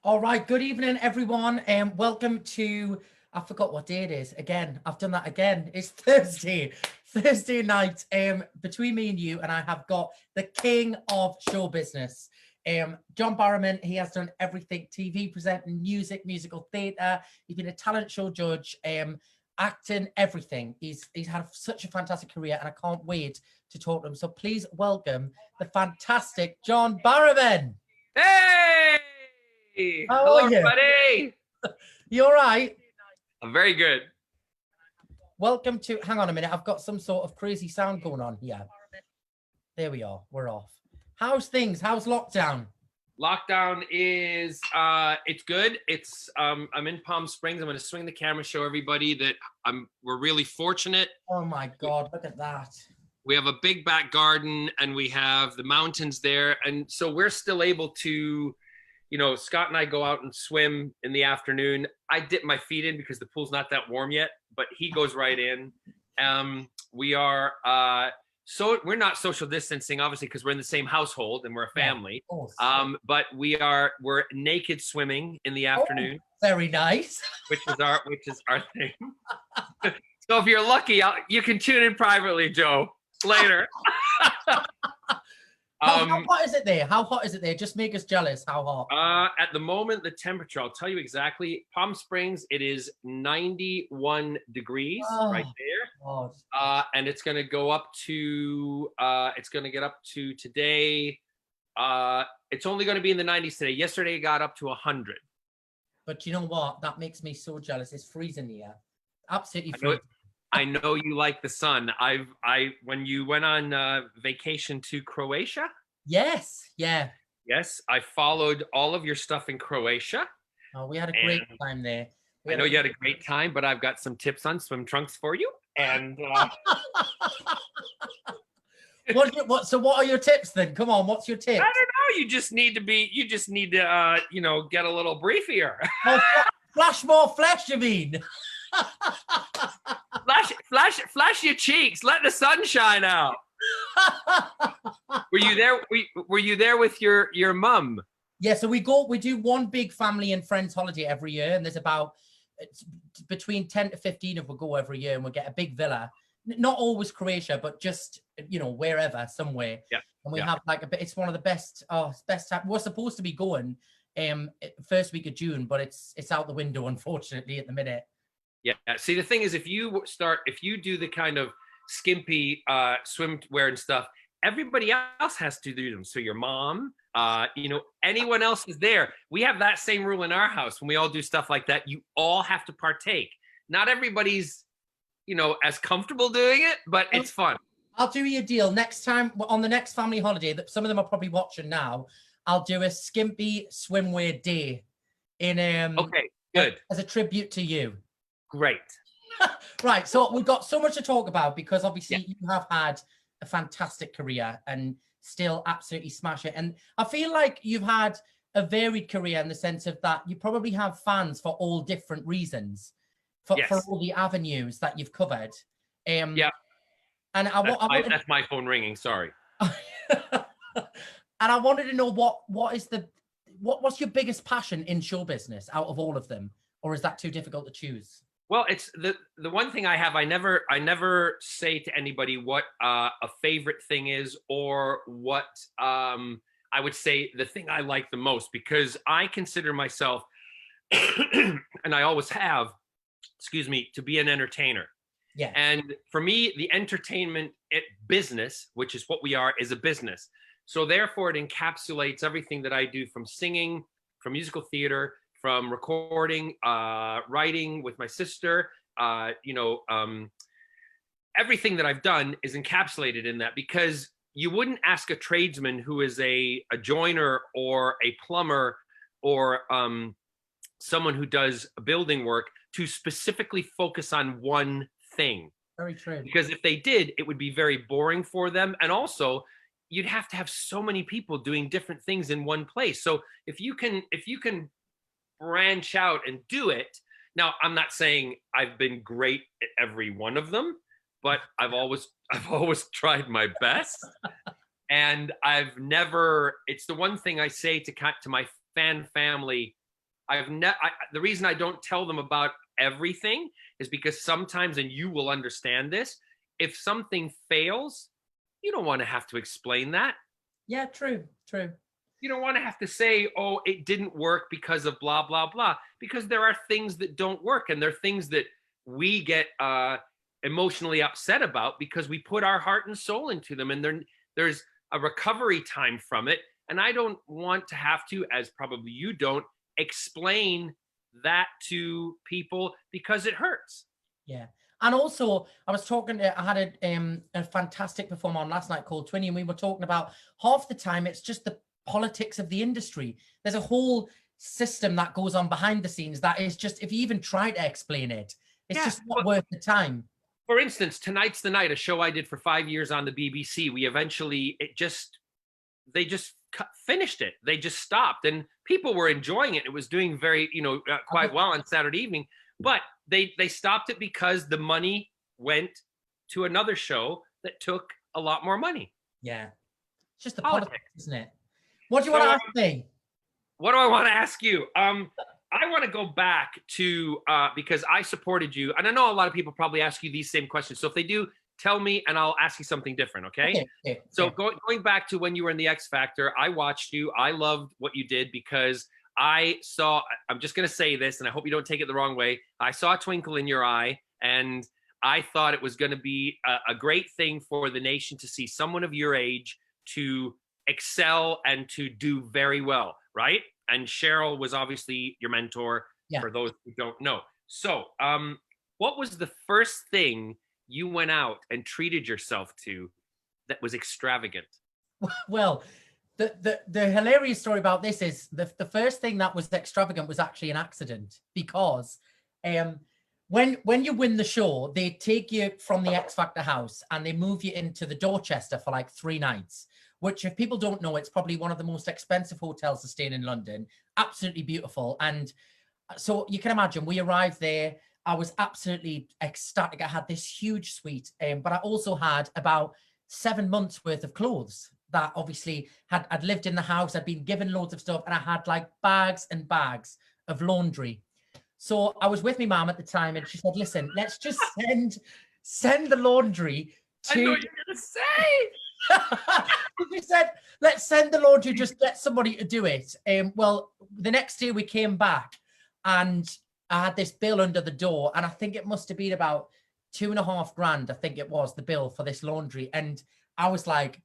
All right, good evening, everyone, and welcome to. I forgot what day it is. Again, I've done that again. It's Thursday night. Between me and you, and I have got the king of show business, John Barrowman. He has done everything: TV presenting, musical theatre. He's been a talent show judge, acting, everything. He's had such a fantastic career, and I can't wait to talk to him. So please welcome the fantastic John Barrowman. Hey! How Hello, are you? everybody. You all right? I'm very good. Welcome to. Hang on a minute. I've got some sort of crazy sound going on here. There we are. We're off. How's things? How's lockdown? Lockdown is it's good. I'm in Palm Springs. I'm going to swing the camera, show everybody that we're really fortunate. Oh my God! Look at that. We have a big back garden and we have the mountains there, and so we're still able to, Scott and I go out and swim in the afternoon. I dip my feet in because the pool's not that warm yet, but he goes right in. We are so we're not social distancing, obviously, because we're in the same household and we're a family. Yeah, but we're naked swimming in the afternoon. Oh, very nice. which is our thing. So if you're lucky, you can tune in privately, Joe, later. How hot is it there? How hot is it there? Just make us jealous. How hot? At the moment, the temperature, I'll tell you exactly. Palm Springs, it is 91 degrees right there. And it's going to go up to, get up to today. It's only going to be in the 90s today. Yesterday, it got up to 100. But you know what? That makes me so jealous. It's freezing here. Absolutely freezing. I know you like the sun. When you went on vacation to Croatia. Yes. Yeah. Yes, I followed all of your stuff in Croatia. Oh, we had a great time there. I know you had a great time, but I've got some tips on swim trunks for you. And what are your tips then? Come on, what's your tips? I don't know. You just need to get a little briefier. Flash more flesh, you mean? Flash your cheeks. Let the sun shine out. Were you there? Were you there with your mum? Yeah, so we do one big family and friends holiday every year, and there's about between 10 to 15 of us go every year, and we get a big villa. Not always Croatia, but just wherever, somewhere. Yeah. And we have it's one of the best. Best time. We're supposed to be going first week of June, but it's out the window, unfortunately, at the minute. Yeah. See, the thing is, if you do the kind of skimpy swimwear and stuff, everybody else has to do them. So your mom, anyone else is there. We have that same rule in our house. When we all do stuff like that, you all have to partake. Not everybody's, as comfortable doing it, but it's fun. I'll do you a deal. Next time on the next family holiday, that some of them are probably watching now, I'll do a skimpy swimwear day in okay, good. As a tribute to you. Great. Right, so we've got so much to talk about because obviously you have had a fantastic career and still absolutely smash it. And I feel like you've had a varied career in the sense of that you probably have fans for all different reasons, for all the avenues that you've covered. Yeah. And that's my phone ringing. Sorry. And I wanted to know what's your biggest passion in show business out of all of them, or is that too difficult to choose? Well, it's the one thing I have. I never say to anybody what a favorite thing is or what I would say the thing I like the most, because I consider myself, and I always have, to be an entertainer. Yeah. And for me, the entertainment business, which is what we are, is a business. So therefore, it encapsulates everything that I do, from singing, from musical theater, from recording, writing with my sister, everything that I've done is encapsulated in that, because you wouldn't ask a tradesman who is a joiner or a plumber or someone who does building work to specifically focus on one thing. Very true. Because if they did, it would be very boring for them. And also, you'd have to have so many people doing different things in one place. So if you can branch out and do it. Now, I'm not saying I've been great at every one of them, but I've always tried my best. And it's the one thing I say to my fan family The reason I don't tell them about everything is because sometimes, and you will understand this, if something fails, you don't want to have to explain that. Yeah, true. You don't want to have to say, oh, it didn't work because of blah, blah, blah, because there are things that don't work, and there are things that we get emotionally upset about because we put our heart and soul into them, and there's a recovery time from it. And I don't want to have to, as probably you don't, explain that to people because it hurts. Yeah. And also, I had a fantastic performer on last night called Twinny, and we were talking about half the time it's just the politics of the industry. There's a whole system that goes on behind the scenes that is just, if you even try to explain it, it's just not worth the time. For instance, Tonight's the Night, a show I did for 5 years on the BBC. They just finished it. They just stopped, and people were enjoying it. It was doing very, quite well on Saturday evening, but they stopped it because the money went to another show that took a lot more money. Yeah. It's just the politics, isn't it? What do you want to ask me? What do I want to ask you? I want to go back to, because I supported you, and I know a lot of people probably ask you these same questions. So if they do, tell me, and I'll ask you something different, okay? So going back to when you were in the X Factor, I watched you. I loved what you did because I'm just going to say this, and I hope you don't take it the wrong way. I saw a twinkle in your eye, and I thought it was going to be a great thing for the nation to see someone of your age to excel and to do very well, right? And Cheryl was obviously your mentor, for those who don't know. So what was the first thing you went out and treated yourself to that was extravagant? Well, the hilarious story about this is the first thing that was extravagant was actually an accident, because when you win the show, they take you from the X Factor house and they move you into the Dorchester for like 3 nights, which, if people don't know, it's probably one of the most expensive hotels to stay in London. Absolutely beautiful. And so you can imagine, we arrived there. I was absolutely ecstatic. I had this huge suite, but I also had about 7 months worth of clothes that obviously I'd lived in the house. I'd been given loads of stuff, and I had like bags and bags of laundry. So I was with my mom at the time, and she said, listen, let's just send the laundry to... I know what you're going to say. She said, let's send the laundry, just get somebody to do it. Well, the next day we came back, and I had this bill under the door, and I think it must have been about $2,500. I think it was the bill for this laundry. And I was like,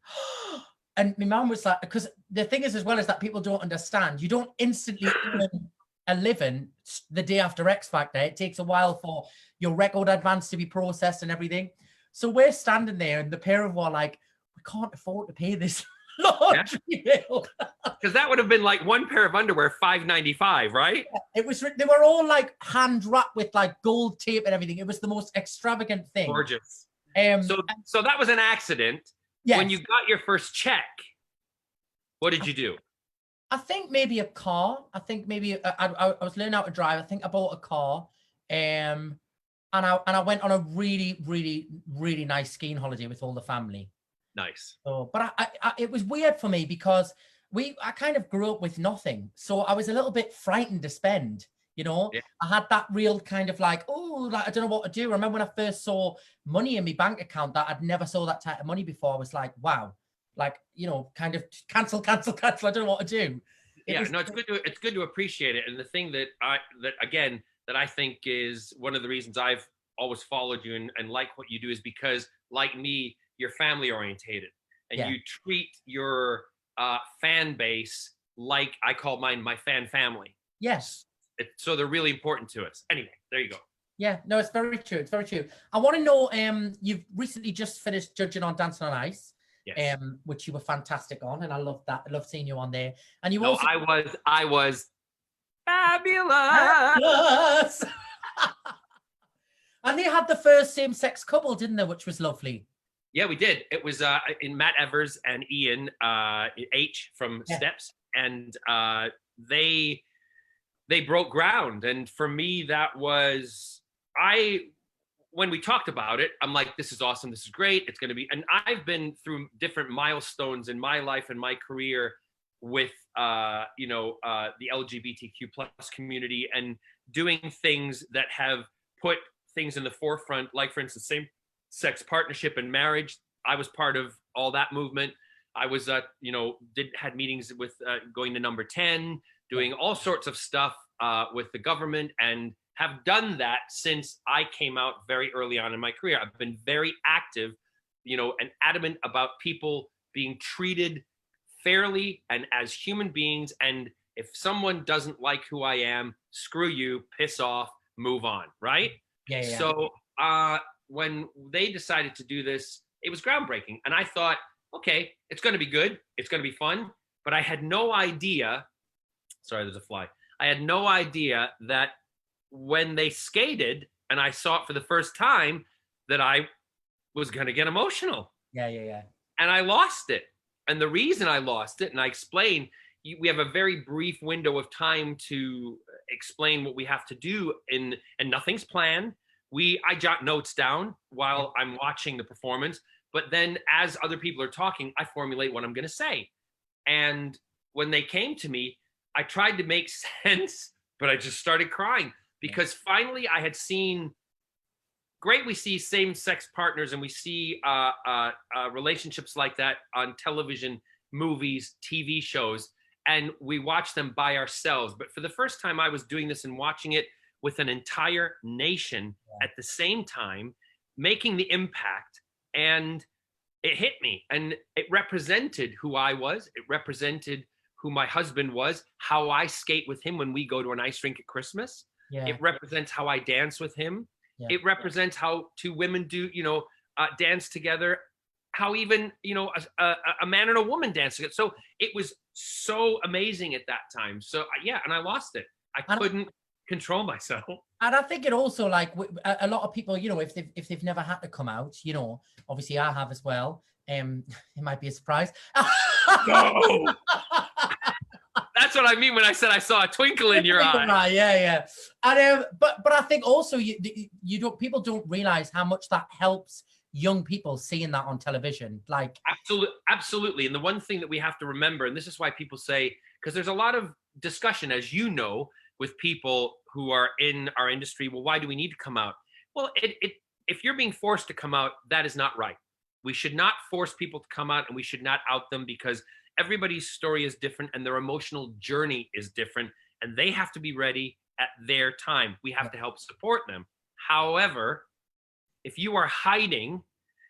and my mom was like, because the thing is, as well, is that people don't understand. You don't instantly earn a living the day after X Factor. It takes a while for your record advance to be processed and everything. So we're standing there, and the pair of us are like, we can't afford to pay this laundry bill. Because that would have been like one pair of underwear, $5.95, right? It was. They were all like hand wrapped with like gold tape and everything. It was the most extravagant thing. Gorgeous. So that was an accident. Yes. When you got your first check, what did you do? I think maybe a car. I think maybe I was learning how to drive. I think I bought a car, and I went on a really, really, really nice skiing holiday with all the family. Nice. So, but it was weird for me because I kind of grew up with nothing, so I was a little bit frightened to spend. I had that real kind of like, I don't know what to do. I remember when I first saw money in my bank account that I'd never saw that type of money before. I was like, wow, like, kind of cancel. I don't know what to do. It's good to appreciate it. And the thing that I think is one of the reasons I've always followed you and like what you do is because, like me, you're family orientated, and you treat your fan base like I call mine my fan family. Yes. So they're really important to us. Anyway, there you go. Yeah, no, it's very true. It's very true. I want to know, you've recently just finished judging on Dancing on Ice, yes. Which you were fantastic on, and I love that. I love seeing you on there. And I was fabulous. And they had the first same-sex couple, didn't they? Which was lovely. Yeah, we did. It was in Matt Evers and Ian H from Steps, and they broke ground. And for me, that was when we talked about it, I'm like, this is awesome. This is great. It's going to be. And I've been through different milestones in my life and my career with the LGBTQ plus community and doing things that have put things in the forefront, like for instance, same sex partnership and marriage. I was part of all that movement. I was, had meetings with going to number 10, doing all sorts of stuff with the government, and have done that since I came out very early on in my career. I've been very active, and adamant about people being treated fairly and as human beings. And if someone doesn't like who I am, screw you, piss off, move on, right? Yeah. So when they decided to do this, it was groundbreaking. And I thought, okay, it's going to be good. It's going to be fun. But I had no idea. Sorry, there's a fly. I had no idea that when they skated and I saw it for the first time, that I was going to get emotional. Yeah. And I lost it. And the reason I lost it, and I explained, we have a very brief window of time to explain what we have to do, and nothing's planned. I jot notes down while I'm watching the performance, but then as other people are talking, I formulate what I'm going to say. And when they came to me, I tried to make sense, but I just started crying because finally I had seen. Great, we see same-sex partners and we see relationships like that on television, movies, TV shows, and we watch them by ourselves. But for the first time, I was doing this and watching it with an entire nation at the same time, making the impact, and it hit me. And it represented who I was. It represented who my husband was, how I skate with him when we go to an ice rink at Christmas. Yeah. It represents how I dance with him. Yeah. It represents how two women do, dance together, how even, a man and a woman dance together. So it was so amazing at that time. So and I lost it. I couldn't control myself. And I think it also, like, a lot of people, if they've never had to come out, obviously I have as well. It might be a surprise. No. That's what I mean when I said I saw a twinkle in your eye. Yeah. And but I think also people don't realize how much that helps young people seeing that on television. Like absolutely. And the one thing that we have to remember, and this is why people say, because there's a lot of discussion, as you know, with people who are in our industry. Well, why do we need to come out? Well, if you're being forced to come out, that is not right. We should not force people to come out, and we should not out them, because everybody's story is different and their emotional journey is different, and they have to be ready at their time. We have to help support them. However, if you are hiding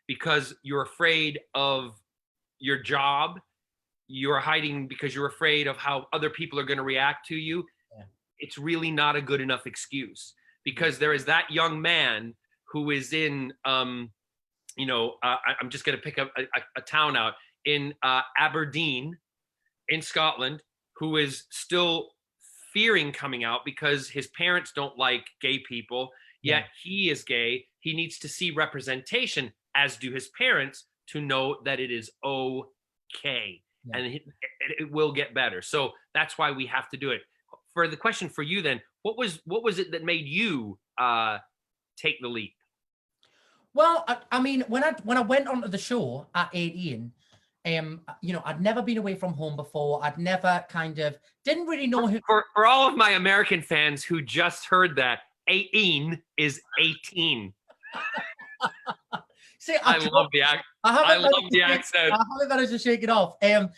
because you're afraid of your job, you're hiding because you're afraid of how other people are going to react to you, it's really not a good enough excuse. Because there is that young man who is in, I'm just going to pick up a town out, in Aberdeen, in Scotland, who is still fearing coming out because his parents don't like gay people, yet he is gay. He needs to see representation, as do his parents, to know that it is okay. And it will get better. So that's why we have to do it. For the question for you then, what was it that made you take the leap? Well, I mean, when I went onto the show at 18, I'd never been away from home before. I'd never didn't really know who. For all of my American fans who just heard that, 18 is 18. See, I love the accent. I haven't managed to shake it off. And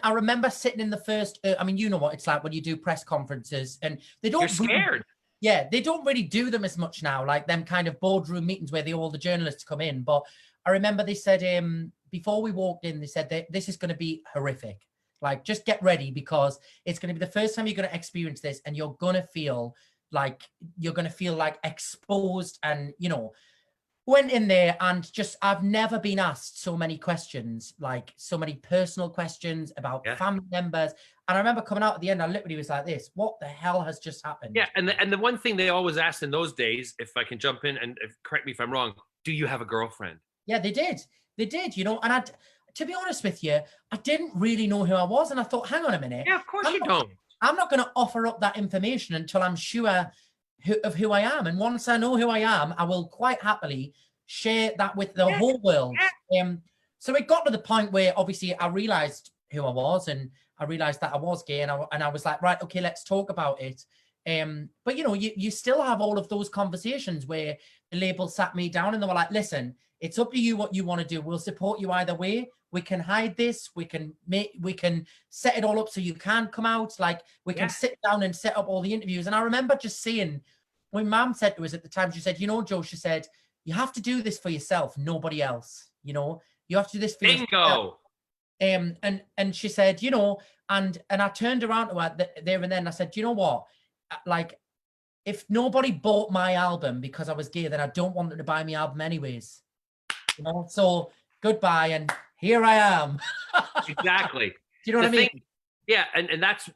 I remember sitting in the first. You know what it's like when you do press conferences, and they don't. You're scared. They don't really do them as much now, like them kind of boardroom meetings where all the journalists come in. But I remember they said, before we walked in, they said this is going to be horrific. Like, just get ready, because it's going to be the first time you're going to experience this, and you're going to feel like exposed. And, went in there and I've never been asked so many questions, like so many personal questions about family members. And I remember coming out at the end, I literally was like this, what the hell has just happened? Yeah, and the one thing they always asked in those days, if I can jump in and correct me if I'm wrong, do you have a girlfriend? Yeah, they did, and to be honest with you, I didn't really know who I was, and I thought, hang on a minute. Yeah, of course you don't. I'm not going to offer up that information until I'm sure of who I am. And once I know who I am, I will quite happily share that with the whole world. So it got to the point where obviously I realized who I was, and I realized that I was gay, and I was like, right, okay, let's talk about it. But you know, you still have all of those conversations where the label sat me down and they were like, listen, it's up to you what you want to do. We'll support you either way. We can hide this. We can set it all up so you can come out. Like, we can sit down and set up all the interviews. And I remember just seeing when Mum said to us at the time, she said, you know, Joe, she said, you have to do this for yourself, nobody else. You know, you have to do this for yourself. And she said, you know, and I turned around to her there and then, and I said, you know what? Like, if nobody bought my album because I was gay, then I don't want them to buy my album anyways. You know, so goodbye, and here I am. Exactly. Do you know what I mean? Yeah, and that's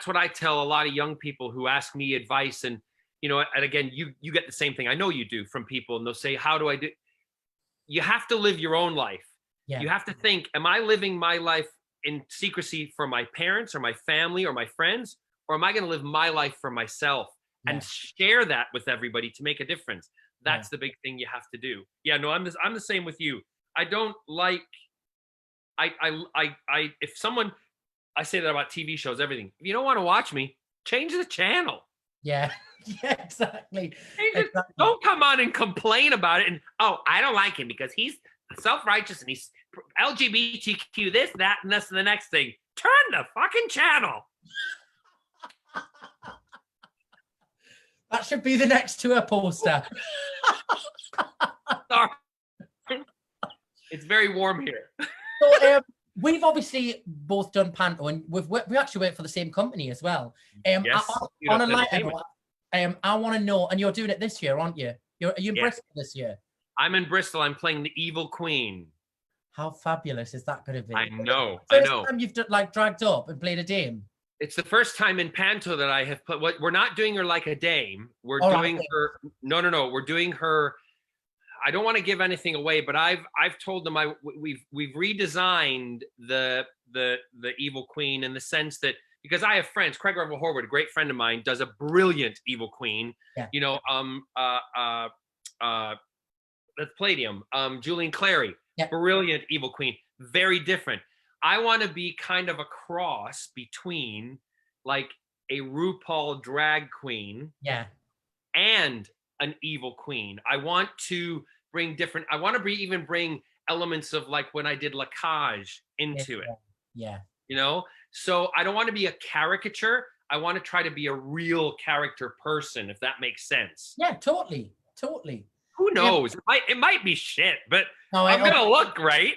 what I tell a lot of young people who ask me advice, and you know, and again, you get the same thing. I know you do from people, and they'll say, "How do I do?" You have to live your own life. Yeah. You have to think, am I living my life in secrecy for my parents or my family or my friends? Or am I going to live my life for myself and share that with everybody to make a difference? That's the big thing you have to do. Yeah, no, I'm the same with you. I don't like, if someone, I say that about TV shows, everything. If you don't want to watch me, change the channel. Yeah, yeah, exactly. Don't come on and complain about it. And, oh, I don't like him because he's self-righteous and he's LGBTQ, this, that, and this, and the next thing. Turn the fucking channel. That should be the next tour poster. Sorry. It's very warm here. So we've obviously both done panto, and we actually work for the same company as well. Yes. On a lighter note, I want to know, and you're doing it this year, aren't you? Are you in Bristol this year? I'm in Bristol. I'm playing the Evil Queen. How fabulous is that going to be? I know. First time you've dragged up and played a dame. It's the first time in panto that I have put. We're not doing her like a dame. We're doing her. No. We're doing her. I don't want to give anything away, but I've told them we've redesigned the Evil Queen in the sense that, because I have friends. Craig Revel Horwood, a great friend of mine, does a brilliant Evil Queen. Yeah. You know, that's Palladium. Julian Clary, brilliant Evil Queen. Very different. I want to be kind of a cross between like a RuPaul drag queen and an evil queen. I want to bring different, I want to even bring elements of like when I did La Cage into it. Yeah. You know, so I don't want to be a caricature. I want to try to be a real character person, if that makes sense. Yeah, totally. Who knows? It might be shit, but I'm going to look right.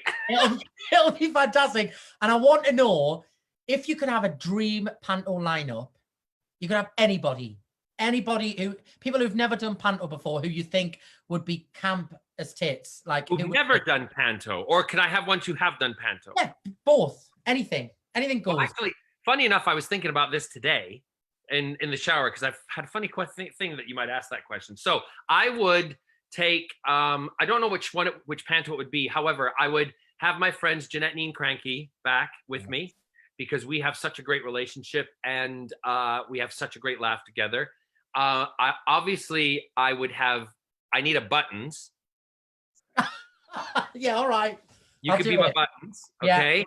It'll be fantastic. And I want to know, if you could have a dream panto lineup, you could have anybody people who've never done panto before, who you think would be camp as tits. Like, who've never done panto. Or can I have ones who have done panto? Yeah, both. Anything goes. Well, actually, funny enough, I was thinking about this today in the shower, because I've had a funny thing that you might ask that question. So I would take, I don't know which panto it would be. However, I would have my friends Jeanette and Ian Cranky back with me, because we have such a great relationship and we have such a great laugh together. I need a Buttons. Yeah, all right. You could be my Buttons, okay? Yeah.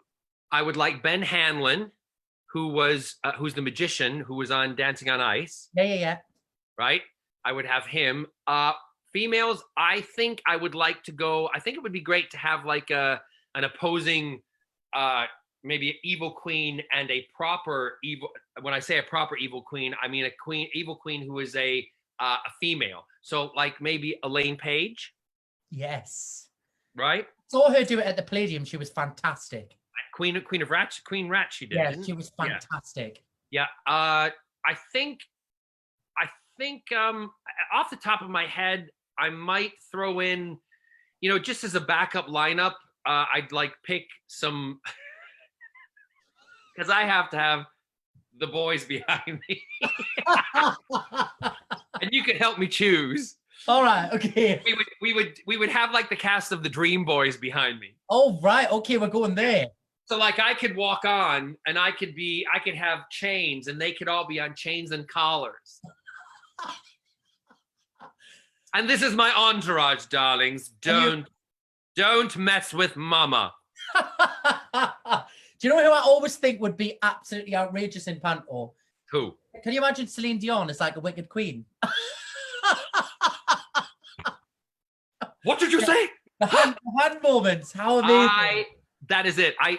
I would like Ben Hanlon, who's the magician who was on Dancing on Ice. Yeah. Right? I would have him. Females, I think I would like to go. I think it would be great to have like an opposing, maybe an evil queen and a proper evil. When I say a proper evil queen, I mean evil queen who is a female. So like maybe Elaine Page. Yes. Right. Saw her do it at the Palladium. She was fantastic. Queen Rat. She did. Yeah, she was fantastic. Yeah. I think off the top of my head, I might throw in, just as a backup lineup, I'd like pick some, because I have to have the boys behind me. And you could help me choose. All right, okay. We would have like the cast of the Dream Boys behind me. Oh, right, okay, we're going there. So like I could walk on and I could have chains, and they could all be on chains and collars. And this is my entourage, darlings. Don't mess with mama. Do you know who I always think would be absolutely outrageous in Panto? Who? Can you imagine Celine Dion as like a wicked queen? What did you say? The hand moments, how amazing. That is it. I'm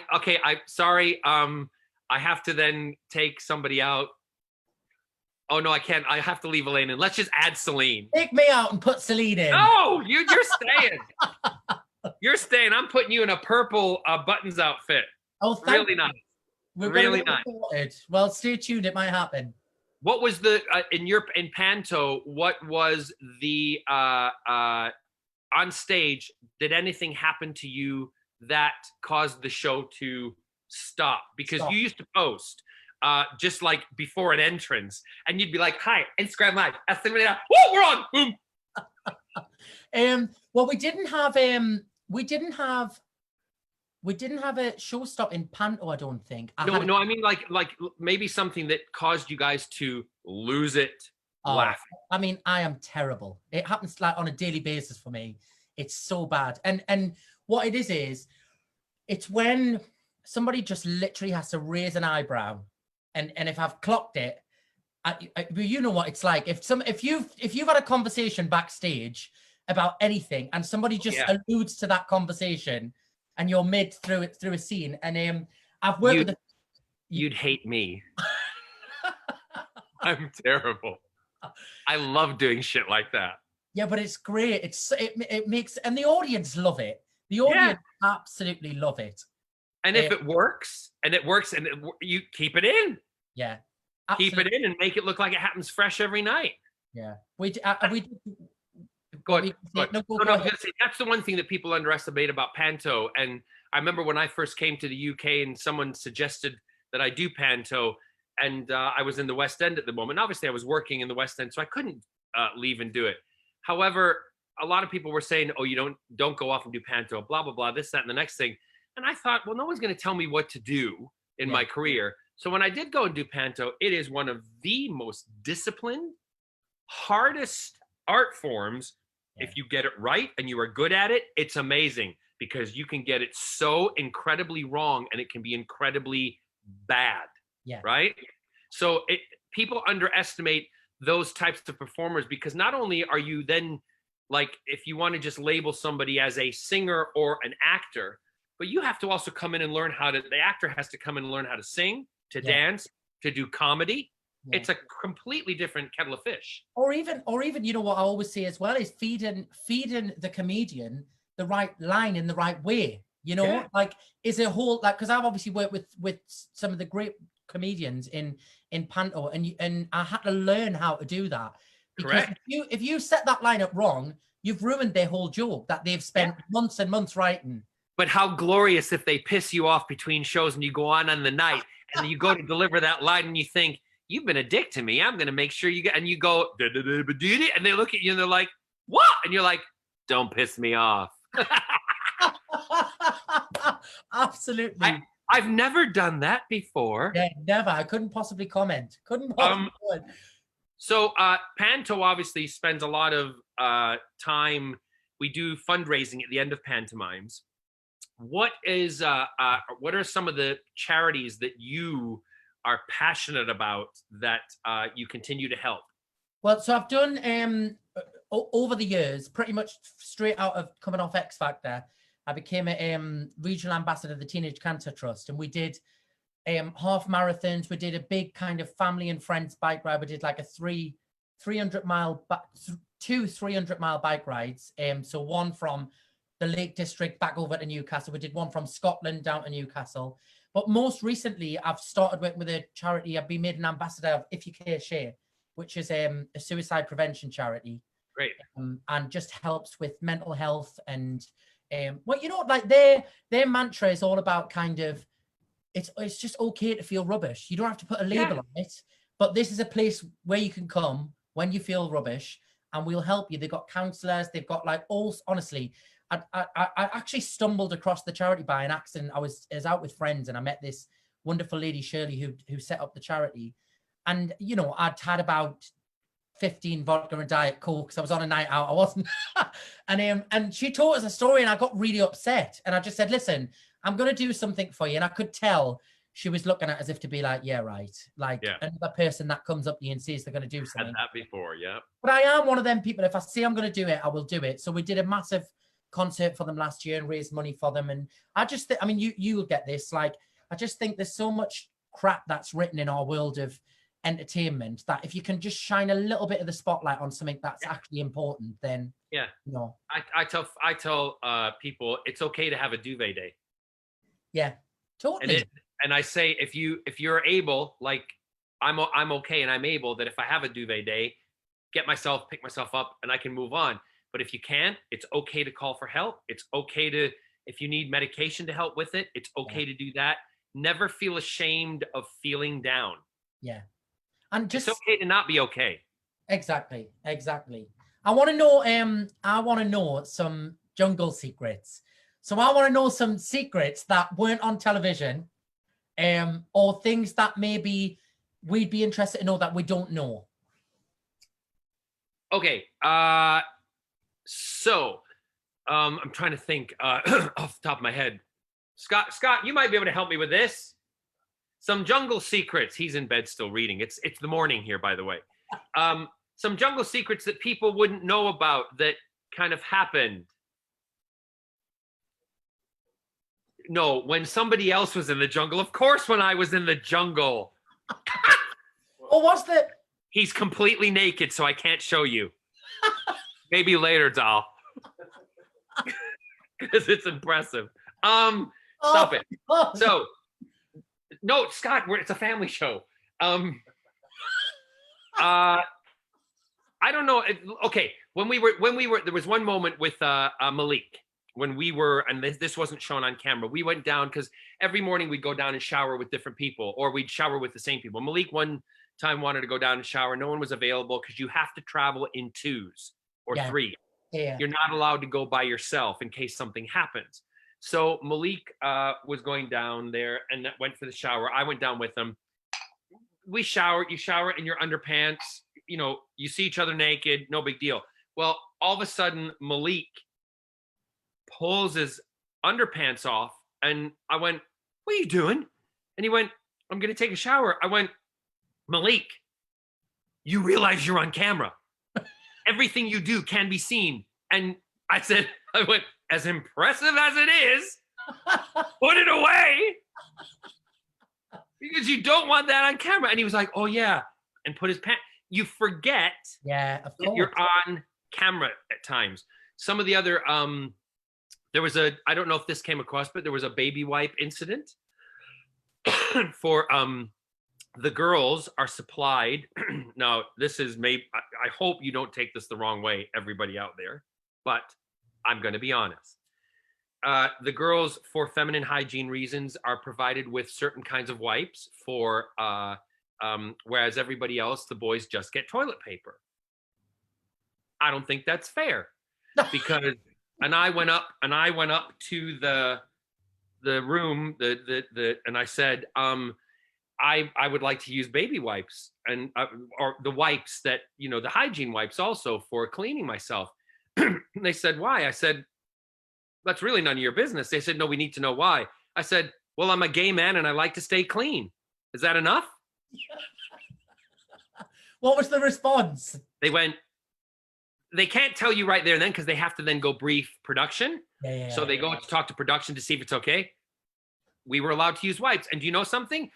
sorry. I have to then take somebody out. Oh no, I can't. I have to leave Elaine in. Let's just add Celine. Take me out and put Celine in. No, you're staying. You're staying. I'm putting you in a purple buttons outfit. Oh, really nice. Really nice. Well, stay tuned. It might happen. What was the in Panto? What was the on stage? Did anything happen to you that caused the show to stop? Because you used to post just like before an entrance, and you'd be like, "Hi, Instagram Live. Whoa, we're on." Boom. Well, we didn't have a show stop in Panto, I don't think. I mean like maybe something that caused you guys to lose it laughing. I mean, I am terrible. It happens like on a daily basis for me. It's so bad. And what it is it's when somebody just literally has to raise an eyebrow. And if I've clocked it, you know what it's like. If you've had a conversation backstage about anything and somebody just alludes to that conversation and you're mid through a scene, and I've worked with you'd hate me. I'm terrible. I love doing shit like that. Yeah, but it's great. It makes, and the audience love it. The audience absolutely love it. And if it works, you keep it in. Yeah, absolutely. Keep it in and make it look like it happens fresh every night. Yeah, Go ahead. No, I was going to say, that's the one thing that people underestimate about Panto. And I remember when I first came to the UK and someone suggested that I do Panto, and I was in the West End at the moment. Obviously, I was working in the West End, so I couldn't leave and do it. However, a lot of people were saying, "Oh, you don't go off and do Panto, blah blah blah, this, that, and the next thing." And I thought, well, no one's going to tell me what to do in my career. So when I did go and do Panto, it is one of the most disciplined, hardest art forms. If you get it right and you are good at it, it's amazing, because you can get it so incredibly wrong and it can be incredibly bad. Yeah. Right. So people underestimate those types of performers, because not only are you then, like, if you want to just label somebody as a singer or an actor, but you have to also come in and learn the actor has to come in and learn how to sing, to dance, to do comedy. Yeah. It's a completely different kettle of fish. Or even, you know what I always say as well is feeding the comedian the right line in the right way. You know, like is a whole, like, because I've obviously worked with some of the great comedians in Panto, and I had to learn how to do that. Because if you set that line up wrong, you've ruined their whole joke that they've spent months and months writing. But how glorious if they piss you off between shows and you go on the night and you go to deliver that line and you think, "You've been a dick to me. I'm going to make sure you get," and you go, and they look at you and they're like, "What?" And you're like, "Don't piss me off." Absolutely. I've never done that before. Yeah, never. I couldn't possibly comment. So Panto obviously spends a lot of time. We do fundraising at the end of pantomimes. What are some of the charities that you are passionate about that you continue to help? Well, so I've done over the years, pretty much straight out of coming off X Factor, I became a regional ambassador of the Teenage Cancer Trust, and we did half marathons. We did a big kind of family and friends bike ride. We did like a 300-mile bike rides. So one from the Lake District back over to Newcastle. We did one from Scotland down to Newcastle. But most recently, I've started working with a charity. I've been made an ambassador of If You Care Share, which is a suicide prevention charity. Great. And just helps with mental health. And well, you know, like their mantra is all about kind of, it's just okay to feel rubbish. You don't have to put a label on it, but this is a place where you can come when you feel rubbish, and we'll help you. They've got counselors. They've got like all. Honestly, I actually stumbled across the charity by an accident. I was out with friends, and I met this wonderful lady, Shirley, who set up the charity. And you know, I'd had about 15 vodka and Diet Coke because I was on a night out. I wasn't, and she told us a story, and I got really upset. And I just said, "Listen, I'm going to do something for you. And I could tell she was looking at as if to be like, yeah, right. Like another person that comes up to you and says they're going to do something. Had that before, yeah. But I am one of them people, if I say I'm going to do it, I will do it. So we did a massive concert for them last year and raised money for them. And I just think, I mean, you will get this. Like, I just think there's so much crap that's written in our world of entertainment that if you can just shine a little bit of the spotlight on something that's actually important, then I tell people it's okay to have a duvet day. Yeah, totally. And I say if you're able, like I'm okay and I'm able, that if I have a duvet day, pick myself up and I can move on. But if you can't, it's okay to call for help. It's okay to, if you need medication to help with it, it's okay to do that. Never feel ashamed of feeling down. Yeah. And just, it's okay to not be okay. Exactly. I want to know some jungle secrets. So I want to know some secrets that weren't on television, or things that maybe we'd be interested to know that we don't know. Okay. So I'm trying to think off the top of my head. Scott, you might be able to help me with this. Some jungle secrets. He's in bed still reading. It's the morning here, by the way. Some jungle secrets that people wouldn't know about that kind of happened. No, when somebody else was in the jungle. Of course, when I was in the jungle. Oh, what's the? He's completely naked, so I can't show you. Maybe later, doll. Because it's impressive. Stop it. So, no, Scott, it's a family show. I don't know. Okay, when we were, there was one moment with Malik when we were, and this wasn't shown on camera. We went down because every morning we'd go down and shower with different people, or we'd shower with the same people. Malik one time wanted to go down and shower. No one was available because you have to travel in twos or three. Yeah. You're not allowed to go by yourself in case something happens. So Malik was going down there and went for the shower. I went down with him. We showered. You shower in your underpants. You know, you see each other naked. No big deal. Well, all of a sudden, Malik pulls his underpants off. And I went, what are you doing? And he went, I'm going to take a shower. I went, Malik, you realize you're on camera. Everything you do can be seen. And I went, as impressive as it is, put it away. Because you don't want that on camera. And he was like, oh yeah. And put his pants. You forget of course. You're on camera at times. Some of the other, there was I don't know if this came across, but there was a baby wipe incident for, the girls are supplied. Now, this is maybe, I hope you don't take this the wrong way, everybody out there, but I'm going to be honest. The girls, for feminine hygiene reasons, are provided with certain kinds of wipes for, whereas everybody else, the boys just get toilet paper. I don't think that's fair because, and I went up to the room, and I said, I would like to use baby wipes and or the wipes that, you know, the hygiene wipes also for cleaning myself. And they said, why? I said, that's really none of your business. They said, no, we need to know why. I said, well, I'm a gay man and I like to stay clean. Is that enough? What was the response? They went, they can't tell you right there and then because they have to then go brief production. So they go to talk to production to see if it's okay. We were allowed to use wipes. And do you know something?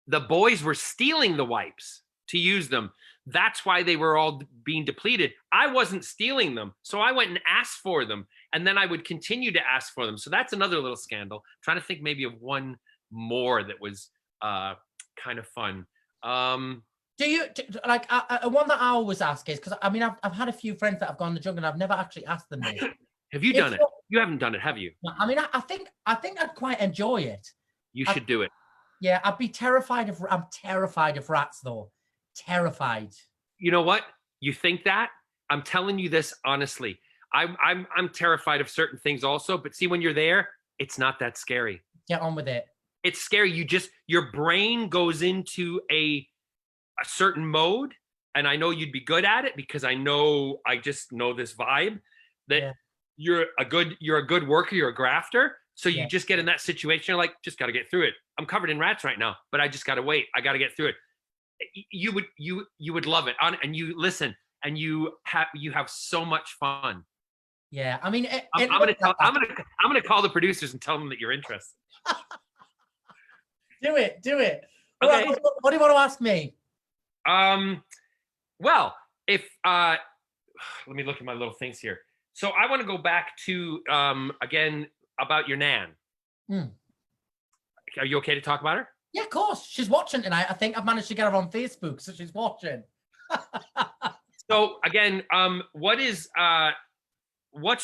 The boys were stealing the wipes to use them. That's why they were all being depleted. I wasn't stealing them. So I went and asked for them. And then I would continue to ask for them. So that's another little scandal. I'm trying to think maybe of one more that was kind of fun. Do you, like, one that I always ask is, because I mean, I've had a few friends that have gone to the jungle and I've never actually asked them this. Have you done it? You haven't done it, have you? I mean, I think I'd quite enjoy it. You should do it. Yeah, I'm terrified of rats though. Terrified. You know what? You think that? I'm telling you this honestly. I'm terrified of certain things also, but see, when you're there, it's not that scary. Get on with it. It's scary. Your brain goes into a certain mode, and I know you'd be good at it because I just know this vibe that you're a good worker, you're a grafter. So you just get in that situation, you're like, just got to get through it. I'm covered in rats right now, but I just got to wait. I got to get through it. You would love it. And you listen, and you have so much fun. Yeah, I mean, I'm gonna call the producers and tell them that you're interested. Do it. Okay. What do you want to ask me? Well, if let me look at my little things here. So I want to go back to again about your nan. Are you okay to talk about her? Yeah, of course. She's watching tonight. I think I've managed to get her on Facebook, so she's watching. So again, what's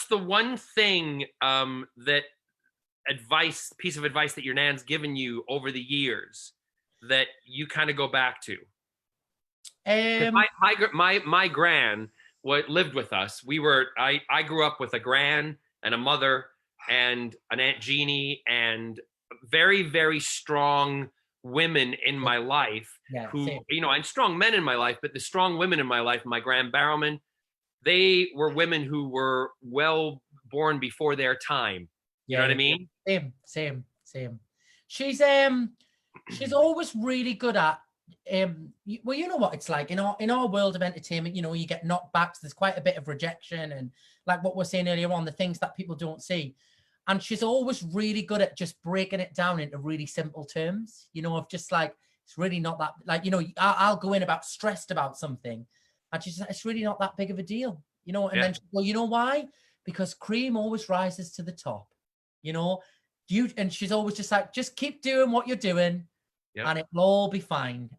the one thing that piece of advice that your nan's given you over the years that you kind of go back to? My gran lived with us. I grew up with a gran and a mother and an Aunt Jeannie and very, very strong women in my life and strong men in my life, but the strong women in my life, my gran Barrowman, they were women who were well born before their time. You know what I mean? Same. She's always really good at well, you know what it's like in our world of entertainment. You know, you get knocked back. So there's quite a bit of rejection, and like what we're saying earlier on, the things that people don't see. And she's always really good at just breaking it down into really simple terms. You know, of just like it's really not that, like, you know, I'll go in about stressed about something, and she's like, it's really not that big of a deal. You know, and then well, you know why? Because cream always rises to the top. You know, and she's always just like, just keep doing what you're doing. Yep. And it'll all be fine.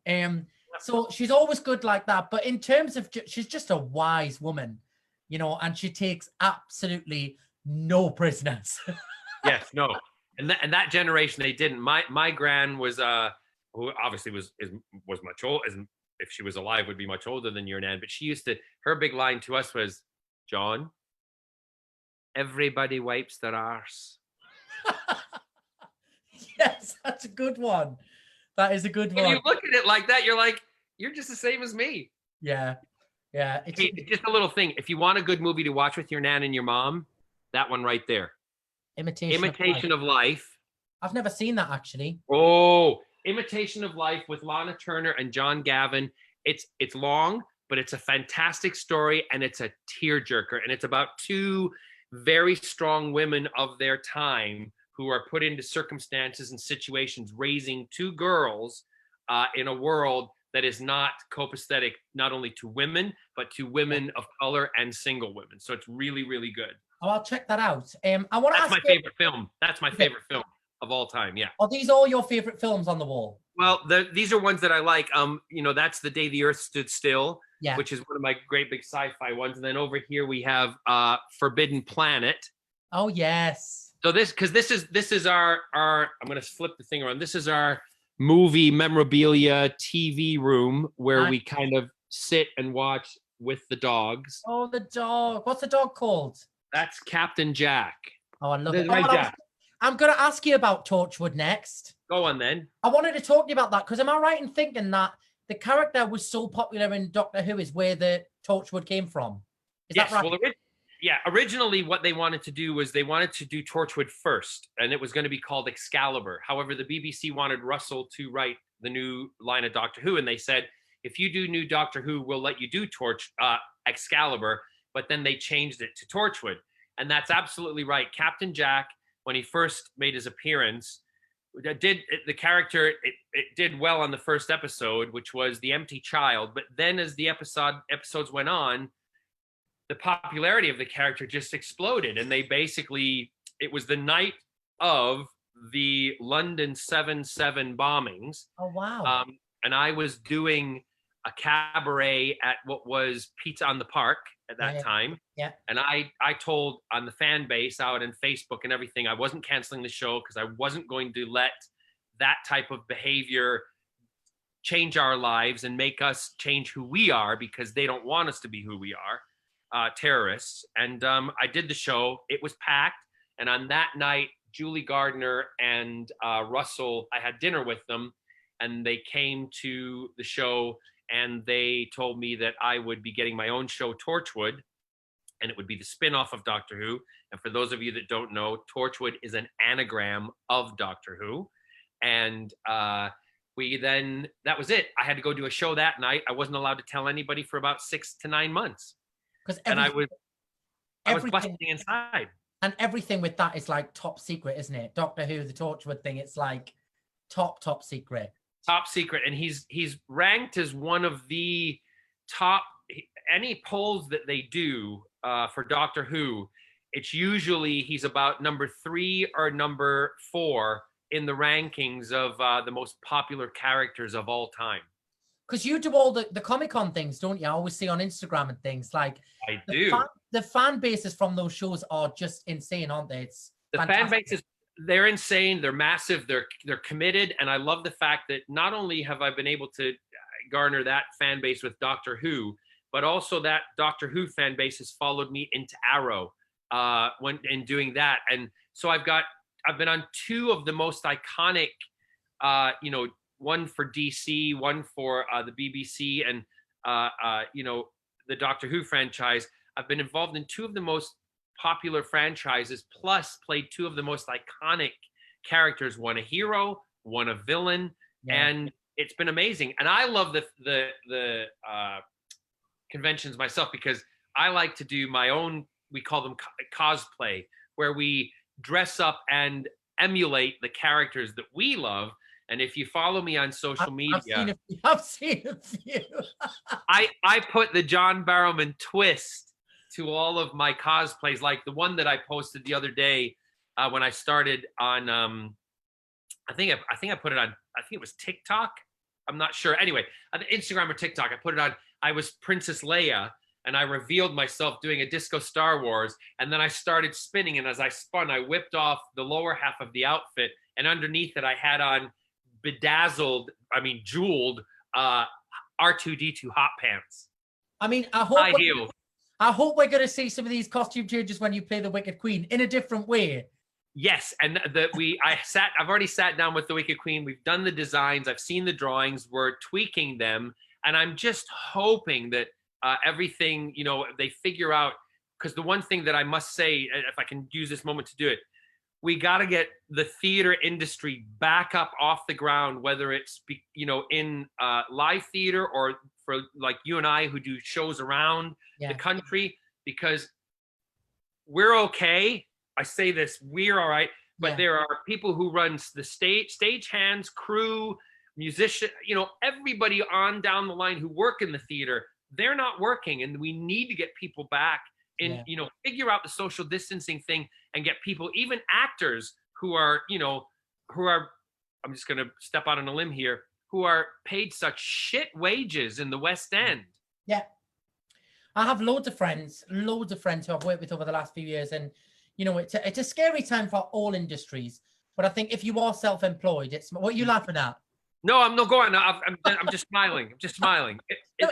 So she's always good like that. But in terms of, she's just a wise woman, you know, and she takes absolutely no prisoners. Yes, no. And that generation, they didn't. My gran was, who obviously was much old, if she was alive, would be much older than your nan. But she used to, her big line to us was, John, everybody wipes their arse. Yes, that's a good one. That is a good one. When you look at it like that, you're like, you're just the same as me. Yeah. It's just a little thing. If you want a good movie to watch with your nan and your mom, that one right there. Imitation of Life. I've never seen that, actually. Oh, Imitation of Life with Lana Turner and John Gavin. It's long, but it's a fantastic story, and it's a tearjerker. And it's about two very strong women of their time who are put into circumstances and situations raising two girls in a world that is not copacetic, not only to women, but to women of color and single women. So it's really, really good. Oh, I'll check that out. I want to ask my favorite film. That's my favorite film of all time. Yeah. Are these all your favorite films on the wall? Well, these are ones that I like. You know, that's The Day the Earth Stood Still, which is one of my great big sci-fi ones. And then over here we have Forbidden Planet. Oh, yes. So this is our I'm going to flip the thing around. This is our movie memorabilia TV room where we kind of sit and watch with the dogs. Oh, the dog. What's the dog called? That's Captain Jack. Oh, I love it. Jack. I'm going to ask you about Torchwood next. Go on then. I wanted to talk to you about that because am I right in thinking that the character was so popular in Doctor Who is where the Torchwood came from? Is that right? Well, originally what they wanted to do was they wanted to do Torchwood first, and it was going to be called Excalibur. However, the BBC wanted Russell to write the new line of Doctor Who, and they said, if you do new Doctor Who, we'll let you do Excalibur, but then they changed it to Torchwood. And that's absolutely right. Captain Jack, when he first made his appearance, the character did well on the first episode, which was The Empty Child. But then as the episodes went on, the popularity of the character just exploded. And it was the night of the London 7/7 bombings. Oh, wow. And I was doing a cabaret at what was Pizza on the Park at that time. Yeah. And I told on the fan base out on Facebook and everything, I wasn't canceling the show because I wasn't going to let that type of behavior change our lives and make us change who we are, because they don't want us to be who we are. Terrorists. And I did the show. It was packed. And on that night, Julie Gardner and Russell, I had dinner with them, and they came to the show and they told me that I would be getting my own show, Torchwood. and it would be the spin-off of Doctor Who. And for those of you that don't know, Torchwood is an anagram of Doctor Who. And that was it. I had to go do a show that night. I wasn't allowed to tell anybody for about 6 to 9 months. And I was busting inside. And everything with that is like top secret, isn't it? Doctor Who, the Torchwood thing, it's like top secret. Top secret. And he's ranked as one of the top, any polls that they do for Doctor Who, it's usually he's about number 3 or number 4 in the rankings of the most popular characters of all time. Because you do all the Comic-Con things, don't you? I always see on Instagram and things like I do. The fan bases from those shows are just insane, aren't they? It's the fantastic. Fan bases, they're insane, they're massive, they're committed, and I love the fact that not only have I been able to garner that fan base with Doctor Who, but also that Doctor Who fan base has followed me into Arrow when in doing that. And so I've been on 2 of the most iconic, one for DC, one for the BBC, and the Doctor Who franchise. I've been involved in 2 of the most popular franchises, plus played 2 of the most iconic characters, one a hero, one a villain, and it's been amazing. And I love the conventions myself because I like to do my own, we call them cosplay, where we dress up and emulate the characters that we love. And if you follow me on social media, I've seen a few. I put the John Barrowman twist to all of my cosplays, like the one that I posted the other day when I started on. I think I put it on. I think it was TikTok. I'm not sure. Anyway, on Instagram or TikTok, I put it on. I was Princess Leia, and I revealed myself doing a disco Star Wars, and then I started spinning. And as I spun, I whipped off the lower half of the outfit, and underneath it, I had on jeweled R2-D2 hot pants. I mean, I hope we're going to see some of these costume changes when you play the Wicked Queen in a different way. Yes, and I've already sat down with the Wicked Queen. We've done the designs. I've seen the drawings. We're tweaking them, and I'm just hoping that everything, they figure out. Because the one thing that I must say, if I can use this moment to do it, we got to get the theater industry back up off the ground, whether it's in live theater or for like you and I who do shows around the country, because we're okay. I say this, we're all right, but there are people who run the stage hands, crew, musician, everybody on down the line who work in the theater. They're not working, and we need to get people back and figure out the social distancing thing and get people, even actors who are I'm just going to step out on a limb here, who are paid such shit wages in the West End. Yeah. I have loads of friends who I've worked with over the last few years, and it's a scary time for all industries. But I think if you are self-employed, it's what are you laughing at? No, I'm not going. I'm just smiling. I'm just smiling.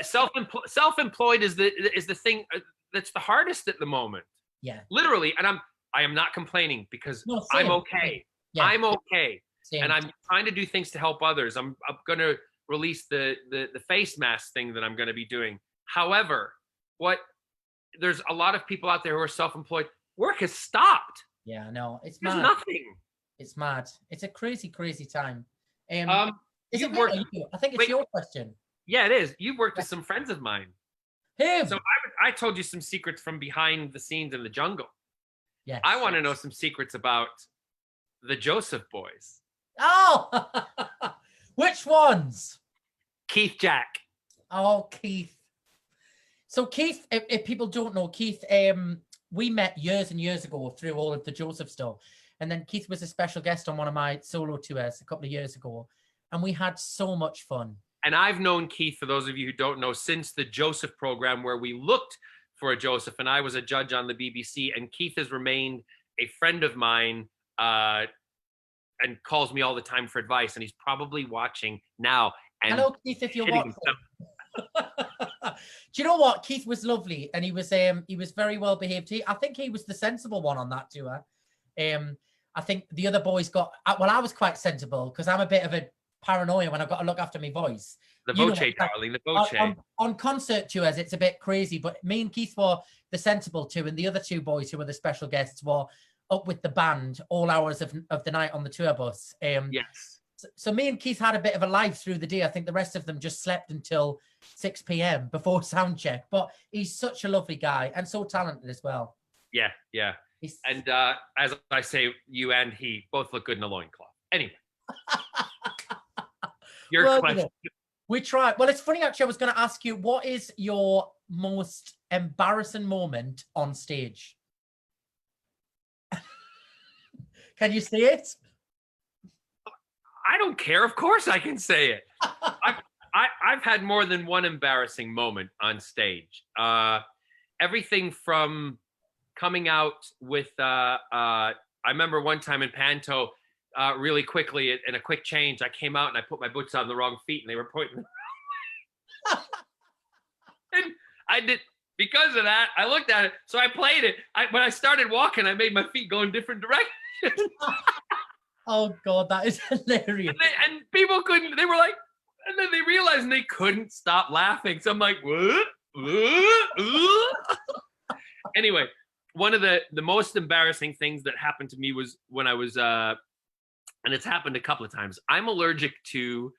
Self-employed is the thing that's the hardest at the moment. Yeah, literally. And I am not complaining because I'm okay. Yeah. I'm okay, and I'm trying to do things to help others. I'm going to release the face mask thing that I'm going to be doing. However, there's a lot of people out there who are self-employed. Work has stopped. Yeah, no, it's There's mad. Nothing. It's mad. It's a crazy time. Is it worked, I think it's your question. Yeah, it is. You've worked with some friends of mine. Who? So I told you some secrets from behind the scenes in the jungle. Yes. I want to know some secrets about the Joseph boys. Oh, which ones? Keith Jack. Oh, Keith. So Keith, if people don't know, Keith, we met years and years ago through all of the Joseph stuff. And then Keith was a special guest on one of my solo tours a couple of years ago. And we had so much fun. And I've known Keith, for those of you who don't know, since the Joseph program where we looked for a Joseph, and I was a judge on the BBC. And Keith has remained a friend of mine and calls me all the time for advice. And he's probably watching now. And hello, Keith, if you're watching. Do you know what? Keith was lovely, and he was very well behaved. I think he was the sensible one on that tour. I think the other boys I was quite sensible because I'm a bit of a paranoia when I've got to look after my voice. The You know, Voce, like, darling, the on, Voce. on concert tours, it's a bit crazy, but me and Keith were the sensible two, and the other two boys who were the special guests were up with the band all hours of the night on the tour bus. Yes. So me and Keith had a bit of a life through the day. I think the rest of them just slept until 6 p.m. before sound check. But he's such a lovely guy and so talented as well. Yeah, yeah. And as I say, you and he both look good in a loincloth. Anyway. Your question. We try. Well, it's funny, actually. I was going to ask you, what is your most embarrassing moment on stage? Can you say it? I don't care. Of course I can say it. I've had more than one embarrassing moment on stage. Everything from coming out with, I remember one time in Panto, really quickly, in a quick change, I came out and I put my boots on the wrong feet and they were pointing. And I did, because of that, I looked at it. So I played it. When I started walking, I made my feet go in different directions. Oh God, that is hilarious. And people couldn't, they were like, and then they realized they couldn't stop laughing. So I'm like, what? Anyway, one of the most embarrassing things that happened to me was when I was, and it's happened a couple of times. I'm allergic to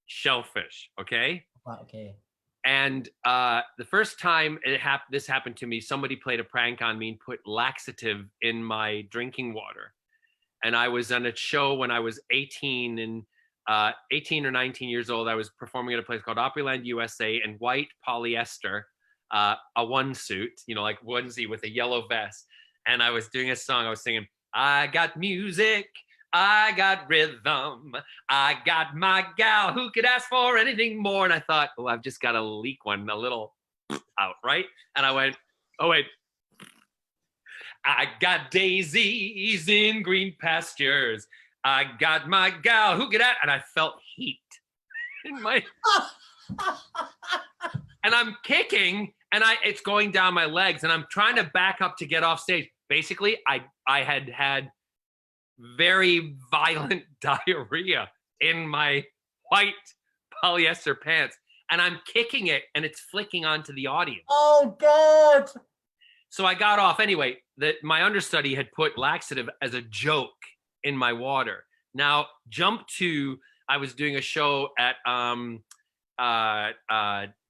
shellfish, okay? Okay. And the first time this happened to me, somebody played a prank on me and put laxative in my drinking water. And I was on a show when I was 18 or 19 years old. I was performing at a place called Opryland, USA, in white polyester, a onesuit, like onesie with a yellow vest. And I was doing a song. I was singing, I got music, I got rhythm, I got my gal who could ask for anything more. And I thought, oh, I've just got to leak one a little out, right? And I went, oh, wait. I got daisies in green pastures. I got my gal who could ask, and I felt heat in my, and I'm kicking, and it's going down my legs, and I'm trying to back up to get off stage. Basically, I had very violent diarrhea in my white polyester pants, and I'm kicking it, and it's flicking onto the audience. Oh God! So I got off anyway. My understudy had put laxative as a joke in my water. Now jump to, I was doing a show at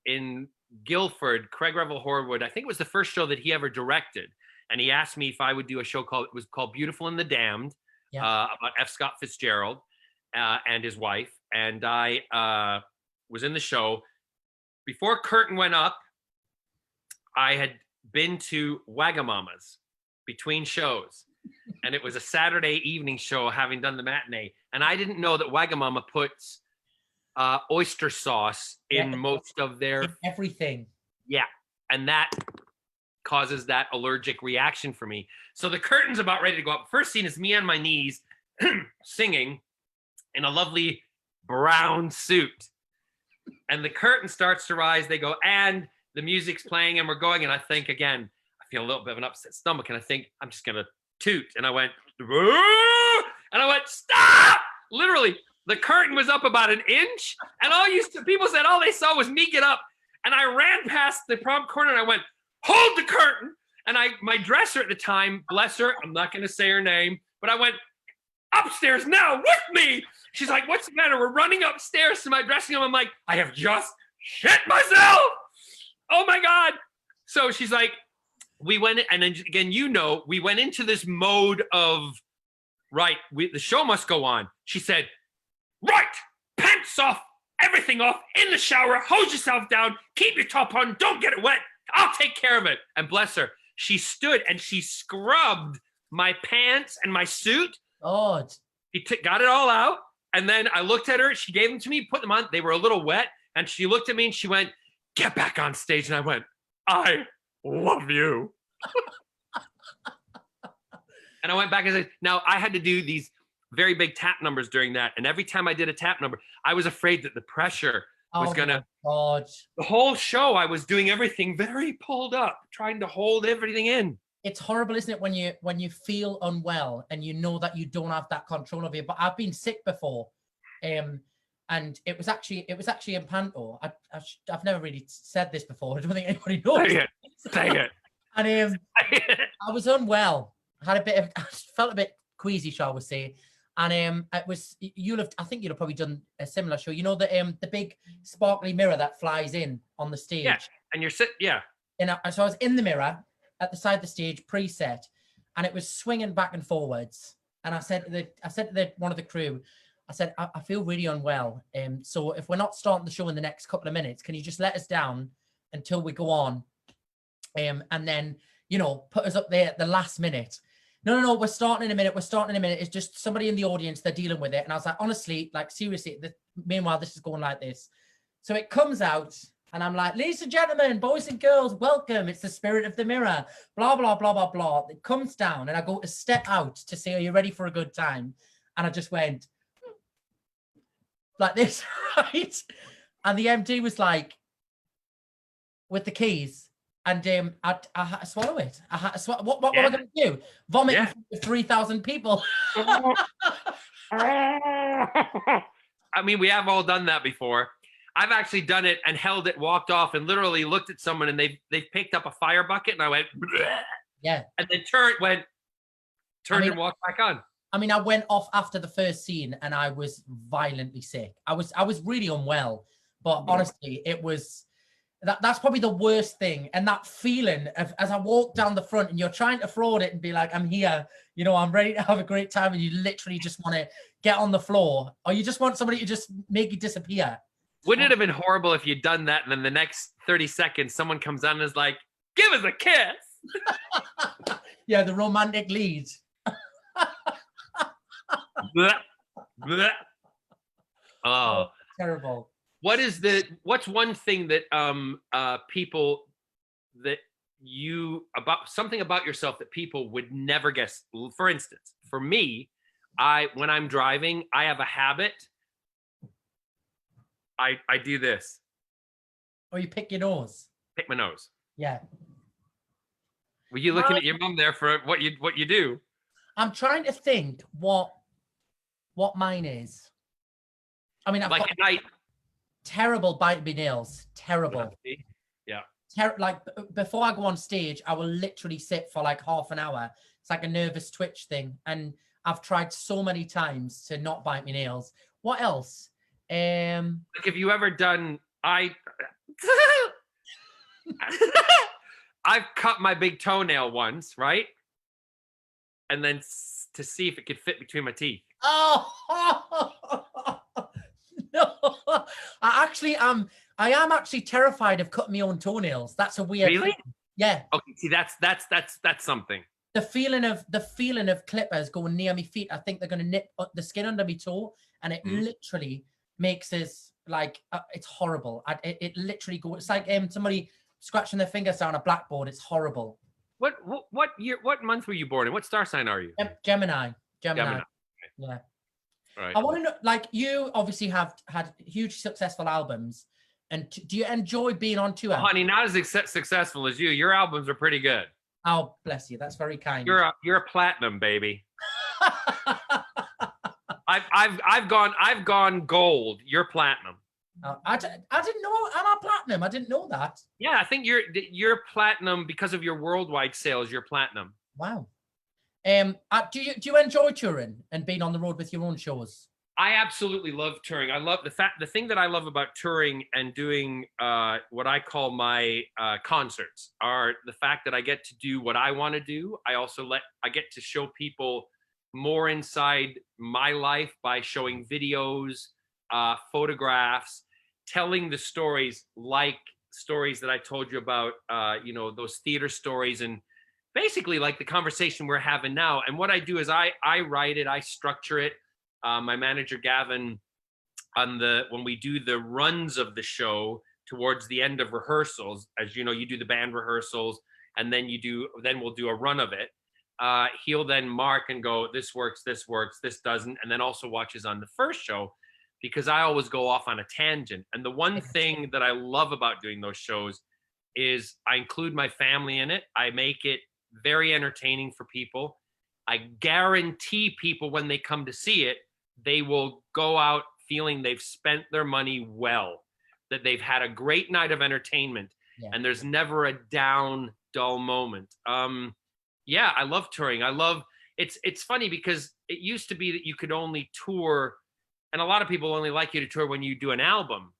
in Guildford. Craig Revel Horwood, I think it was the first show that he ever directed, and he asked me if I would do a show called Beautiful and the Damned, about F. Scott Fitzgerald and his wife. And I was in the show. Before curtain went up, I had been to Wagamama's between shows, and it was a Saturday evening show, having done the matinee, and I didn't know that Wagamama puts oyster sauce in most of their everything. Yeah, and that causes that allergic reaction for me. So the curtain's about ready to go up. First scene is me on my knees singing in a lovely brown suit, and the curtain starts to rise. They go, and the music's playing, and we're going, and I think, again, I feel a little bit of an upset stomach, and I think, I'm just going to toot. And I went, stop! Literally, the curtain was up about an inch, and people said all they saw was me get up, and I ran past the prom corner, and I went, hold the curtain! And my dresser at the time, bless her, I'm not going to say her name, but I went, upstairs now with me! She's like, what's the matter? We're running upstairs to my dressing room. I'm like, I have just shit myself! Oh my God. So she's like, we went, and then again, we went into this mode of, right, the show must go on. She said, right, pants off, everything off, in the shower, hose yourself down, keep your top on, don't get it wet, I'll take care of it. And bless her, she stood and she scrubbed my pants and my suit. Oh. He got it all out. And then I looked at her, she gave them to me, put them on, they were a little wet. And she looked at me and she went, get back on stage. And I went, I love you. And I went back and said, now I had to do these very big tap numbers during that. And every time I did a tap number, I was afraid that the pressure was gonna, the whole show, I was doing everything very pulled up, trying to hold everything in. It's horrible, isn't it, when you feel unwell and you know that you don't have that control over you. But I've been sick before. and it was actually in Panto. I've never really said this before. I don't think anybody knows. Say it. And I was unwell. I felt a bit queasy, shall we say. And it was I think you'd have probably done a similar show. You know the big sparkly mirror that flies in on the stage. Yeah, and you're So I was in the mirror at the side of the stage, preset, and it was swinging back and forwards. And I said to one of the crew, I said, I feel really unwell. So if we're not starting the show in the next couple of minutes, can you just let us down until we go on? And then, put us up there at the last minute. No, we're starting in a minute. It's just somebody in the audience, they're dealing with it. And I was like, honestly, like seriously, meanwhile, this is going like this. So it comes out and I'm like, ladies and gentlemen, boys and girls, welcome. It's the spirit of the mirror, blah, blah, blah, blah, blah. It comes down and I go to step out to say, are you ready for a good time? And I just went like this, right? And the MD was like, with the keys. And I had to swallow it. I had to swallow. What am I going to do? Vomit in front of 3,000 people. I mean, we have all done that before. I've actually done it and held it, walked off, and literally looked at someone, and they've picked up a fire bucket, and I went, bleh, and then turned and walked back on. I mean, I went off after the first scene, and I was violently sick. I was really unwell, but honestly, it was. That's probably the worst thing. And that feeling of as I walk down the front and you're trying to fraud it and be like, I'm here, I'm ready to have a great time. And you literally just want to get on the floor, or you just want somebody to just make you disappear. Wouldn't it have been horrible if you'd done that and then the next 30 seconds, someone comes on and is like, give us a kiss. Yeah, the romantic lead. Bleh, bleh. Oh, terrible. What's one thing that people that something about yourself that people would never guess? For instance, for me, when I'm driving, I have a habit. I do this. Or you pick your nose. Pick my nose. Yeah. Were you looking at your mum there for what you do? I'm trying to think what mine is. I mean, I've got terrible bite my nails. Terrible. Yeah. Like before I go on stage, I will literally sit for like half an hour. It's like a nervous twitch thing. And I've tried so many times to not bite my nails. What else? Like, have you ever done, I've cut my big toenail once, right? And then to see if it could fit between my teeth. Oh, no. I am actually terrified of cutting my own toenails. That's a weird Really? thing. Yeah. Okay, see, that's something. The feeling of clippers going near my feet, I think they're going to nip the skin under my toe, and it literally makes us like it's horrible. It literally goes. It's like somebody scratching their fingers down a blackboard. It's horrible. What year? What month were you born in? What star sign are you? Gemini. Okay. Yeah. Right. I want to know, like, you obviously have had huge successful albums, and do you enjoy being on tour? Honey, not as successful as you. Your albums are pretty good. Oh, bless you. That's very kind. You're a platinum, baby. I've gone gold. You're platinum. I didn't know I'm a platinum. I didn't know that. Yeah, I think you're platinum because of your worldwide sales. You're platinum. Wow. Do you enjoy touring and being on the road with your own shows? I absolutely love touring. I love the thing that I love about touring and doing what I call my concerts are the fact that I get to do what I want to do. I get to show people more inside my life by showing videos, photographs, telling the stories, like stories that I told you about, those theater stories, and basically like the conversation we're having now. And what I do is I write it, I structure it. My manager Gavin, when we do the runs of the show towards the end of rehearsals, as you know, you do the band rehearsals, and then we'll do a run of it. He'll then mark and go, this works, this doesn't, and then also watches on the first show, because I always go off on a tangent. And the one thing that I love about doing those shows is I include my family in it. I make it very entertaining for people. I guarantee people when they come to see it, they will go out feeling they've spent their money well, that they've had a great night of entertainment, and there's never a down, dull moment. Yeah, I love touring. It's funny because it used to be that you could only tour, and a lot of people only like you to tour when you do an album.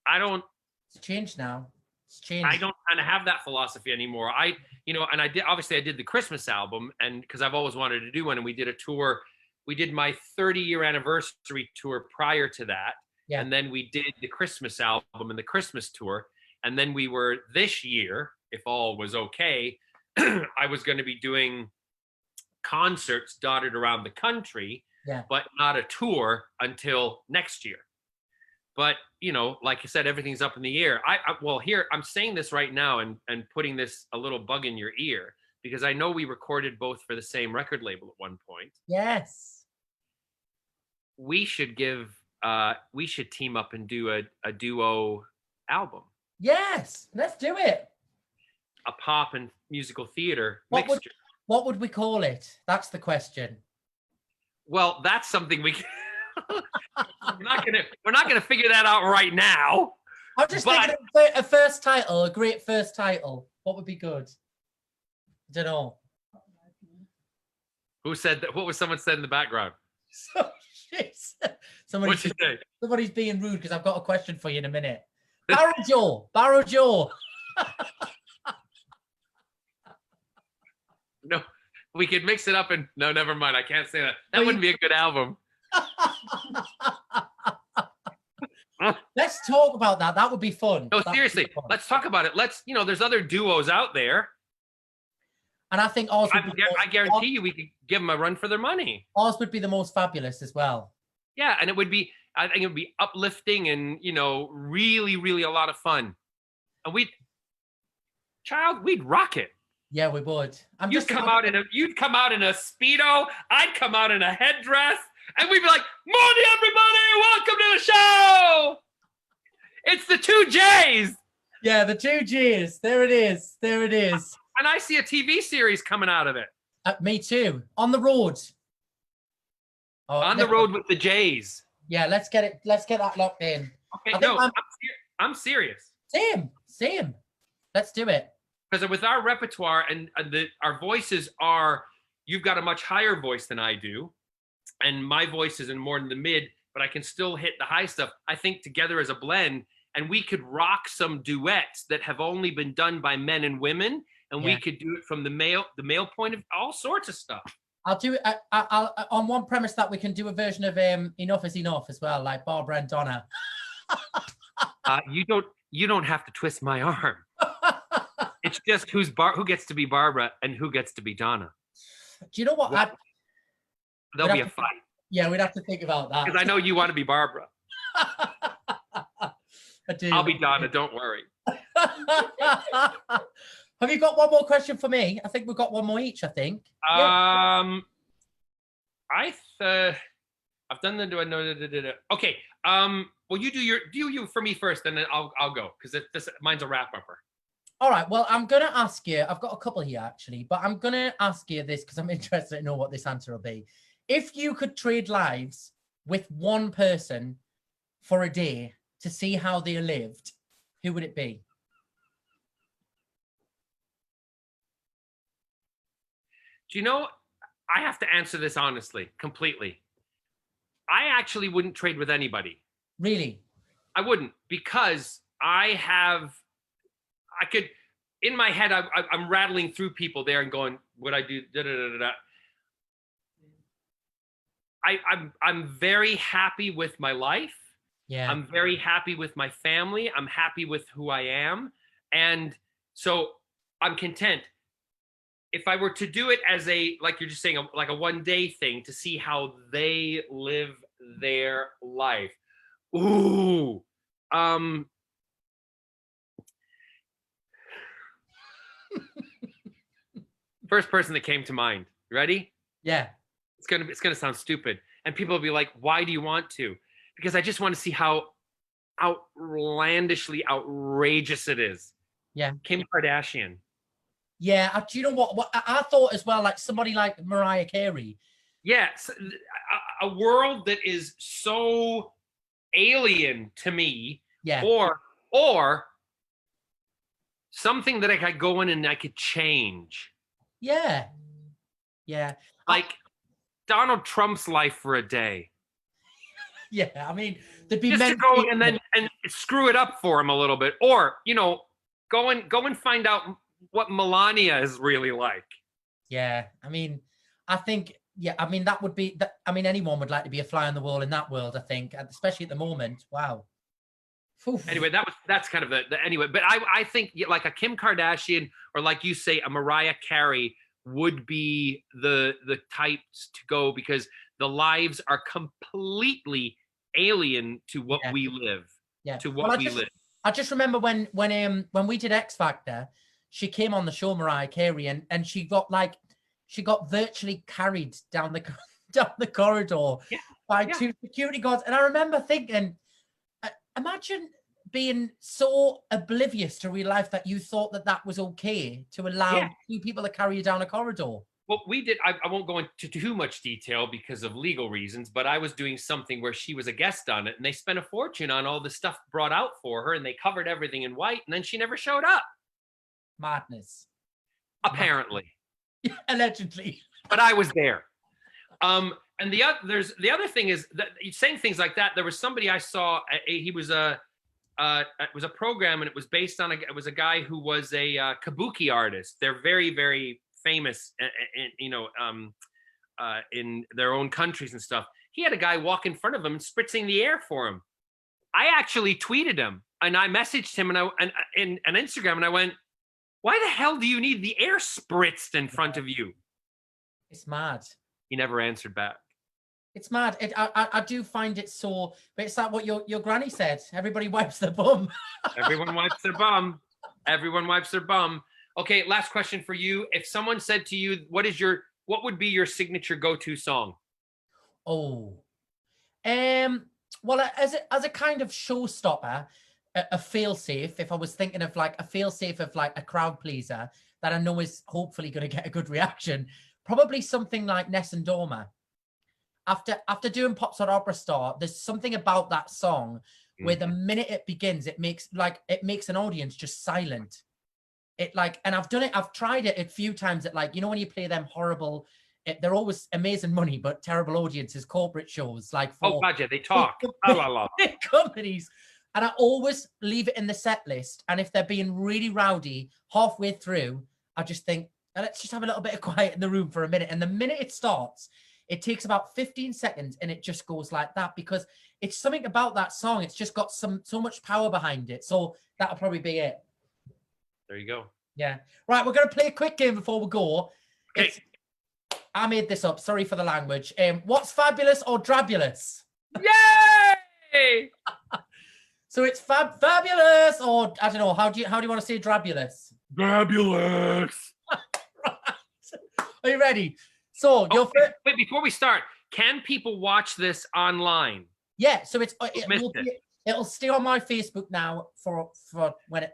It's changed now. It's changed. I don't kind of have that philosophy anymore. And I did the Christmas album, and because I've always wanted to do one, and we did a tour. We did my 30-year anniversary tour prior to that. Yeah. And then we did the Christmas album and the Christmas tour. And then we were this year, if all was okay, I was going to be doing concerts dotted around the country, but not a tour until next year. But, like I said, everything's up in the air. Here, I'm saying this right now and putting this a little bug in your ear, because I know we recorded both for the same record label at one point. Yes. We should team up and do a duo album. Yes, let's do it. A pop and musical theater mixture. What would we call it? That's the question. Well, that's something we can... we're not gonna figure that out right now. I'm just thinking of a first title, a great first title. What would be good? I don't know. Who said that? What was someone said in the background? What'd you say? Somebody's being rude because I've got a question for you in a minute. Barrow Joe. No, we could mix it up and no, never mind. I can't say that. That wouldn't be a good album. Let's talk about that. That would be fun. No, seriously, let's talk about it. There's other duos out there. And I think ours I guarantee you we could give them a run for their money. Ours would be the most fabulous as well. Yeah, and I think it would be uplifting and, really, really a lot of fun. And we'd rock it. Yeah, we would. You'd come out in a Speedo, I'd come out in a headdress, and we'd be like, "Morning, everybody! Welcome to the show! It's the 2 J's!" Yeah, the 2 G's. There it is. And I see a TV series coming out of it. Me too. On the road. On the road with the J's. Yeah, let's get that locked in. Okay, no, I'm serious. Same. Let's do it. Because with our repertoire and our voices you've got a much higher voice than I do, and my voice is in more in the mid, but I can still hit the high stuff. I think together as a blend, and we could rock some duets that have only been done by men and women, and we could do it from the male point of all sorts of stuff. I'll do it. I'll on one premise that we can do a version of Enough is Enough as well, like Barbara and Donna. You don't have to twist my arm. It's just who gets to be Barbara and who gets to be Donna. Do you know what? There'll be a fight. Yeah, we'd have to think about that. Because I know you want to be Barbara. I do. I'll be Donna, don't worry. Have you got one more question for me? I think we've got one more each, I think. I've done the okay. Well, you do you for me first, and then I'll go because mine's a wrap upper. All right. Well, I'm gonna ask you. I've got a couple here actually, but I'm gonna ask you this because I'm interested to know what this answer will be. If you could trade lives with one person for a day to see how they lived, who would it be? Do you know? I have to answer this honestly, completely. I actually wouldn't trade with anybody. Really? I wouldn't, because I could, in my head, I'm rattling through people there and going, would I do da da da da? I'm very happy with my life. Yeah. I'm very happy with my family. I'm happy with who I am. And so I'm content. If I were to do it as like you're just saying, like a one-day thing to see how they live their life. Ooh. First person that came to mind. Ready? Yeah. It's gonna sound stupid. And people will be like, why do you want to? Because I just want to see how outlandishly outrageous it is. Yeah. Kim Kardashian. Yeah, do you know what I thought as well, like somebody like Mariah Carey. Yes, a world that is so alien to me, Yeah. or something that I could go in and I could change. Yeah. Yeah. Like Donald Trump's life for a day. Yeah. I mean, there'd be Just many to go people- and then and screw it up for him a little bit. Or, go and find out what Melania is really like. Yeah. I mean, I think, yeah, I mean, that would be, I mean, anyone would like to be a fly on the wall in that world, I think, especially at the moment. Wow. Oof. Anyway, that's kind of the anyway. But I think like a Kim Kardashian or like you say a Mariah Carey would be the types to go because the lives are completely alien to what we live. Yeah. To what we live. I just remember when we did X Factor, she came on the show, Mariah Carey, and she got virtually carried down the corridor by two security guards. And I remember thinking, imagine being so oblivious to real life that you thought that was okay to allow two people to carry you down a corridor. Well, we did. I won't go into too much detail because of legal reasons, but I was doing something where she was a guest on it, and they spent a fortune on all the stuff brought out for her, and they covered everything in white, and then she never showed up. Madness. Apparently. Allegedly. But I was there. And the other thing is that saying things like that. There was somebody I saw. He was it was a program, and it was based on it was a guy who was a kabuki artist. They're very, very famous, in their own countries and stuff. He had a guy walk in front of him and spritzing the air for him. I actually tweeted him and I messaged him and on Instagram and I went, "Why the hell do you need the air spritzed in front of you?" It's mad. He never answered back. It's mad. I do find it so, but it's like what your granny said. Everybody wipes their bum. Everyone wipes their bum. Everyone wipes their bum. Okay, last question for you. If someone said to you, what would be your signature go-to song? Oh, well, as a kind of showstopper, a fail-safe. If I was thinking of like a fail-safe of like a crowd pleaser that I know is hopefully going to get a good reaction, probably something like Ness and Dorma. After doing Pops on Opera Star, there's something about that song where the minute it begins, it makes an audience just silent. And I've tried it a few times at when you play them horrible, they're always amazing money, but terrible audiences, corporate shows they talk. Big companies. And I always leave it in the set list. And if they're being really rowdy halfway through, I just think, let's just have a little bit of quiet in the room for a minute. And the minute it starts, it takes about 15 seconds and it just goes like that because it's something about that song. It's just got so much power behind it. So that'll probably be it. There you go. Yeah. Right. We're going to play a quick game before we go. Okay. I made this up. Sorry for the language. What's fabulous or drabulous? Yay! So it's fabulous or I don't know. How do you want to say drabulous? Drabulous. Right. Are you ready? So wait, before we start, can people watch this online? Yeah. So it'll stay on my Facebook now for when it.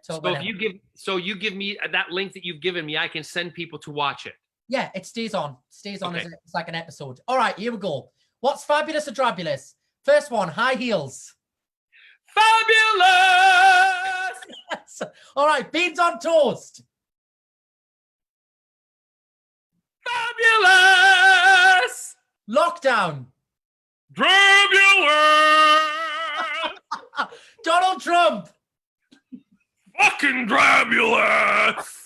So you give me that link that you've given me, I can send people to watch it. Yeah, it stays on. Okay. As it's like an episode. All right, here we go. What's fabulous or drabulous? First one, high heels. Fabulous. All right, beans on toast. Fabulous. Lockdown. Drabulous. Donald Trump. Fucking drabulous.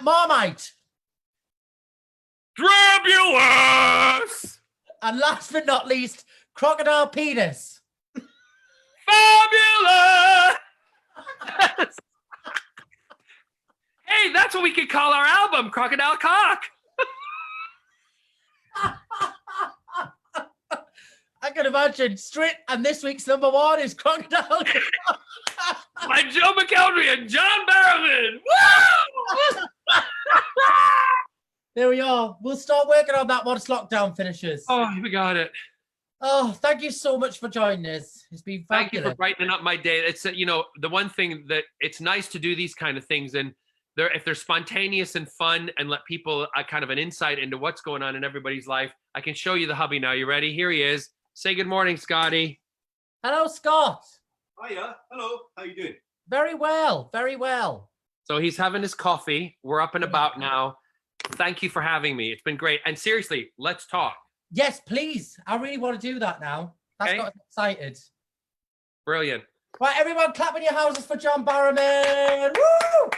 Marmite. Drabulous. And last but not least, crocodile penis. Fabulous. Hey, that's what we could call our album, Crocodile Cock. I can imagine straight, and this week's number one is Crocodile by Joe Mcelderry and John Barrowman. Woo! There we are. We'll start working on that once lockdown finishes. Oh, we got it. Oh, thank you so much for joining us. It's been fabulous. Thank you for brightening up my day. It's the one thing that it's nice to do these kind of things, and if they're spontaneous and fun, and let people kind of an insight into what's going on in everybody's life. I can show you the hubby now. You ready? Here he is. Say good morning, Scotty. Hello, Scott. Hiya. Hello. How you doing? Very well. Very well. So he's having his coffee. We're up and about now. Thank you for having me. It's been great. And seriously, let's talk. Yes, please. I really want to do that now. That's got us excited. Brilliant. Right, everyone, clap in your houses for John Barrowman. Woo!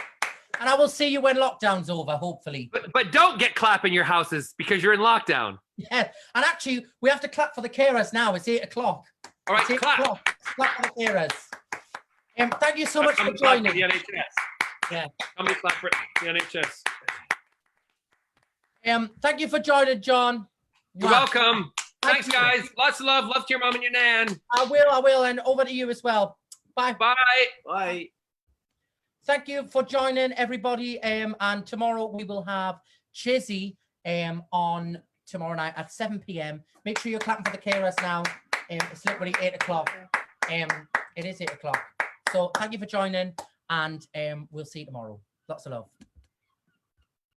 And I will see you when lockdown's over, hopefully. But don't get clap in your houses because you're in lockdown. Yeah, and actually, we have to clap for the carers now. It's 8 o'clock. All right, clap. Clap for the carers. Thank you so much for joining. joining. For the NHS. Yeah. Somebody clap for the NHS. Thank you for joining, John. You're welcome. Thanks, guys. Lots of love. Love to your mom and your nan. I will. And over to you as well. Bye. Bye. Bye. Thank you for joining, everybody. And tomorrow we will have Chizzy on tomorrow night at 7 p.m. Make sure you're clapping for the carers now. It's literally 8 o'clock. It is 8 o'clock. So thank you for joining, and we'll see you tomorrow. Lots of love.